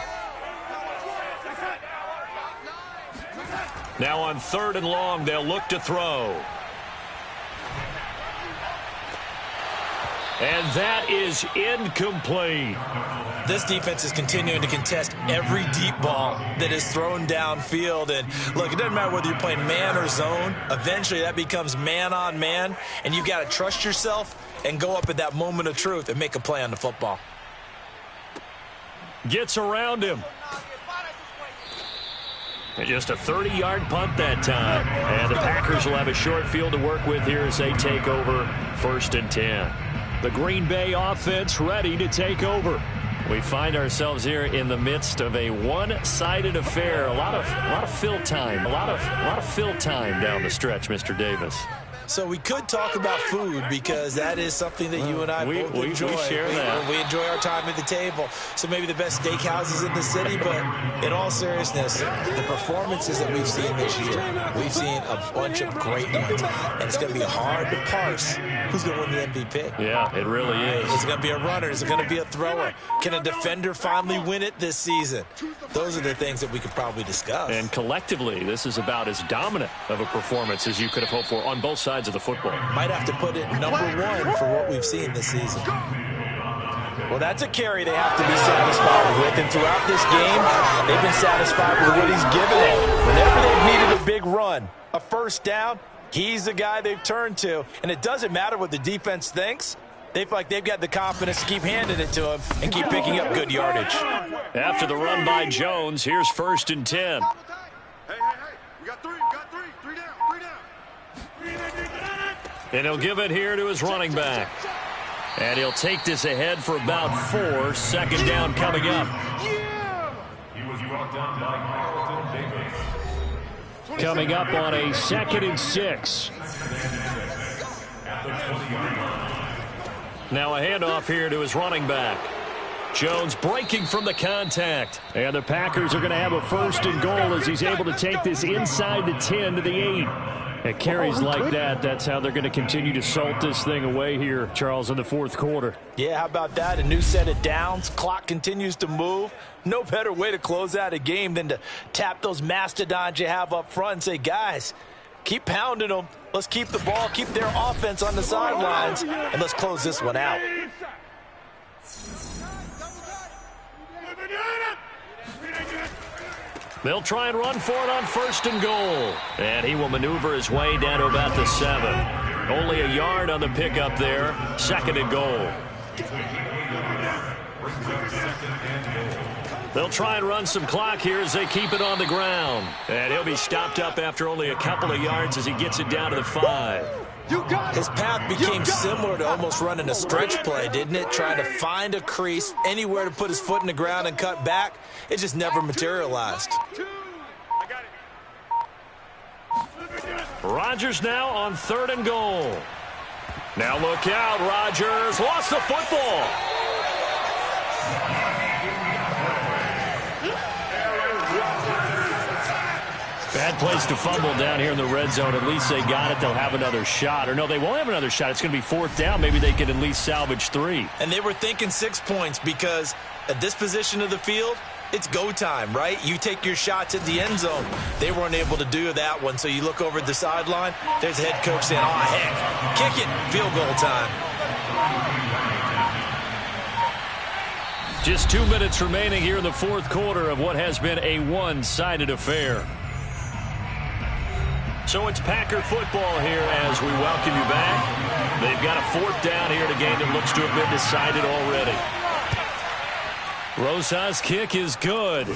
Now on 3rd and long, they'll look to throw. And that is incomplete. This defense is continuing to contest every deep ball that is thrown downfield. And look, it doesn't matter whether you're playing man or zone. Eventually that becomes man on man, and you've got to trust yourself and go up at that moment of truth and make a play on the football. Gets around him. And just a 30-yard punt that time. And the Packers will have a short field to work with here as they take over 1st and 10. The Green Bay offense ready to take over. We find ourselves here in the midst of a one-sided affair. A lot of fill time. A lot of fill time down the stretch, Mr. Davis. So we could talk about food, because that is something that you and I both enjoy. We share that. We enjoy our time at the table. So maybe the best steakhouses in the city, but in all seriousness, the performances that we've seen this year, we've seen a bunch of great ones. And it's going to be hard to parse who's going to win the MVP. Yeah, it really is. Is it going to be a runner? Is it going to be a thrower? Can a defender finally win it this season? Those are the things that we could probably discuss. And collectively, this is about as dominant of a performance as you could have hoped for on both sides of the football. Might have to put it #1 for what we've seen this season. Well, that's a carry they have to be satisfied with. And throughout this game, they've been satisfied with what he's given them. Whenever they've needed a big run, a 1st down, he's the guy they've turned to. And it doesn't matter what the defense thinks. They feel like they've got the confidence to keep handing it to him and keep picking up good yardage. After the run by Jones, here's 1st and 10. Hey, we got 3 down. And he'll give it here to his running back. And he'll take this ahead for about 4. Second down coming up. He was brought down by Carlton Davis. Coming up on a 2nd and 6. At the 20-yard line. Now a handoff here to his running back. Jones breaking from the contact. And the Packers are going to have a 1st and goal as he's able to take this inside the 10 to the 8. At carries like that, that's how they're going to continue to salt this thing away here, Charles, in the 4th quarter. Yeah, how about that? A new set of downs. Clock continues to move. No better way to close out a game than to tap those mastodons you have up front and say, guys, keep pounding them. Let's keep the ball, keep their offense on the sidelines, and let's close this one out. They'll try and run for it on 1st and goal. And he will maneuver his way down to about the 7. Only a yard on the pickup there. 2nd and goal. They'll try and run some clock here as they keep it on the ground. And he'll be stopped up after only a couple of yards as he gets it down to the 5. His path became similar to almost running a stretch play, didn't it? Trying to find a crease, anywhere to put his foot in the ground and cut back. It just never materialized. Rodgers now on 3rd and goal. Now look out, Rodgers lost the football. Bad place to fumble down here in the red zone. At least they got it. They'll have another shot. Or no, they won't have another shot. It's going to be 4th down. Maybe they could at least salvage 3. And they were thinking 6 points because at this position of the field, it's go time, right? You take your shots at the end zone. They weren't able to do that one. So you look over at the sideline. There's the head coach saying, oh, heck, kick it. Field goal time. Just 2 minutes remaining here in the 4th quarter of what has been a one-sided affair. So it's Packer football here as we welcome you back. They've got a 4th down here in a game that looks to have been decided already. Rosas' kick is good.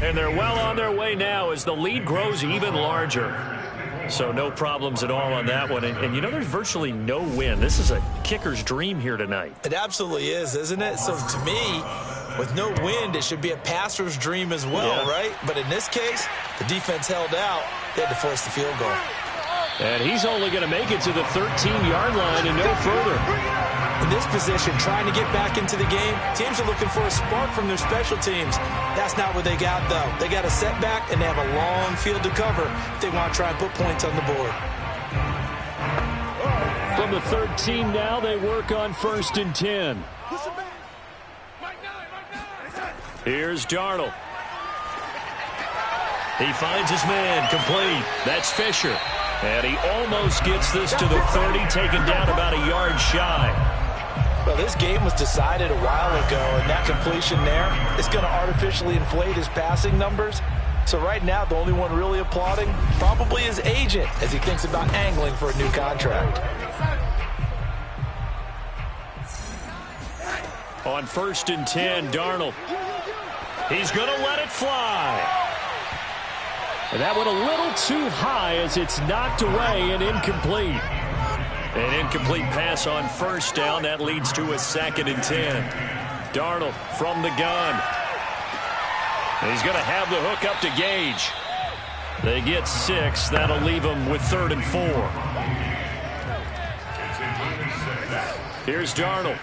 And they're well on their way now as the lead grows even larger. So no problems at all on that one. And you know, there's virtually no wind. This is a kicker's dream here tonight. It absolutely is, isn't it? So to me, with no wind, it should be a passer's dream as well, right? But in this case, the defense held out. They had to force the field goal. And he's only going to make it to the 13-yard line and no further. In this position, trying to get back into the game, teams are looking for a spark from their special teams. That's not what they got, though. They got a setback, and they have a long field to cover if they want to try and put points on the board. From the 13 now, they work on 1st and 10. Here's Darnold. He finds his man, complete. That's Fisher. And he almost gets this to the 30, taken down about a yard shy. Well, this game was decided a while ago, and that completion there is going to artificially inflate his passing numbers. So right now, the only one really applauding probably his agent as he thinks about angling for a new contract. On 1st and 10, Darnold. He's going to let it fly. And that went a little too high as it's knocked away and incomplete. An incomplete pass on 1st down. That leads to a 2nd and 10. Darnold from the gun. And he's going to have the hook up to Gage. They get 6. That'll leave them with 3rd and 4. Here's Darnold.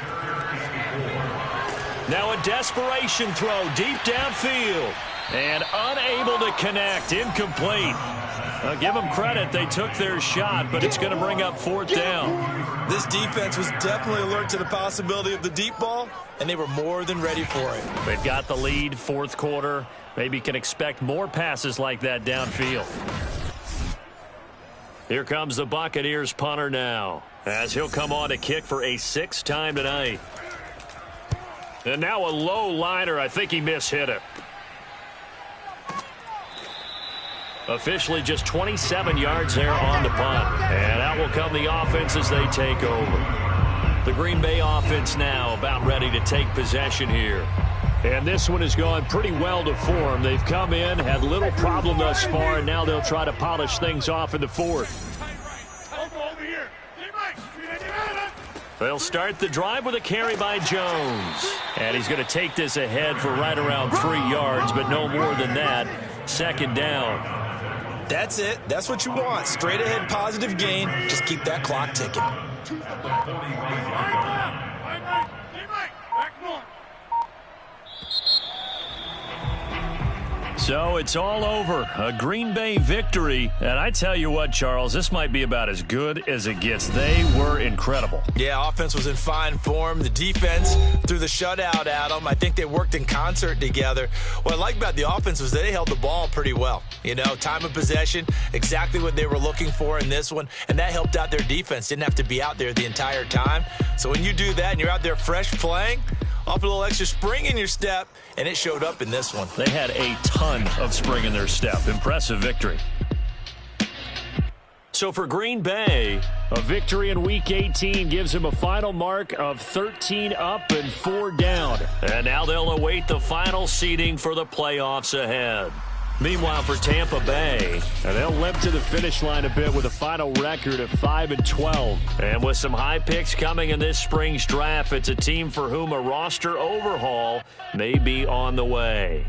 Now a desperation throw deep downfield. And unable to connect. Incomplete. Give them credit. They took their shot, but it's going to bring up 4th down. This defense was definitely alert to the possibility of the deep ball, and they were more than ready for it. They've got the lead, 4th quarter. Maybe can expect more passes like that downfield. Here comes the Buccaneers punter now, as he'll come on to kick for a 6th time tonight. And now a low liner. I think he mishit it. Officially just 27 yards there on the punt. And out will come the offense as they take over. The Green Bay offense now about ready to take possession here. And this one has gone pretty well to form. They've come in, had little problem thus far, and now they'll try to polish things off in the 4th. They'll start the drive with a carry by Jones. And he's going to take this ahead for right around 3 yards, but no more than that. Second down. That's it. That's what you want. Straight ahead positive gain. Just keep that clock ticking. So it's all over. A Green Bay victory. And I tell you what, Charles, this might be about as good as it gets. They were incredible. Yeah, offense was in fine form. The defense threw the shutout at them. I think they worked in concert together. What I like about the offense was they held the ball pretty well. You know, time of possession, exactly what they were looking for in this one. And that helped out their defense. Didn't have to be out there the entire time. So when you do that and you're out there fresh playing, off a little extra spring in your step, and it showed up in this one. They had a ton of spring in their step. Impressive victory. So for Green Bay, a victory in Week 18 gives them a final mark of 13 up and 4 down. And now they'll await the final seeding for the playoffs ahead. Meanwhile, for Tampa Bay, they'll limp to the finish line a bit with a final record of 5-12. And with some high picks coming in this spring's draft, it's a team for whom a roster overhaul may be on the way.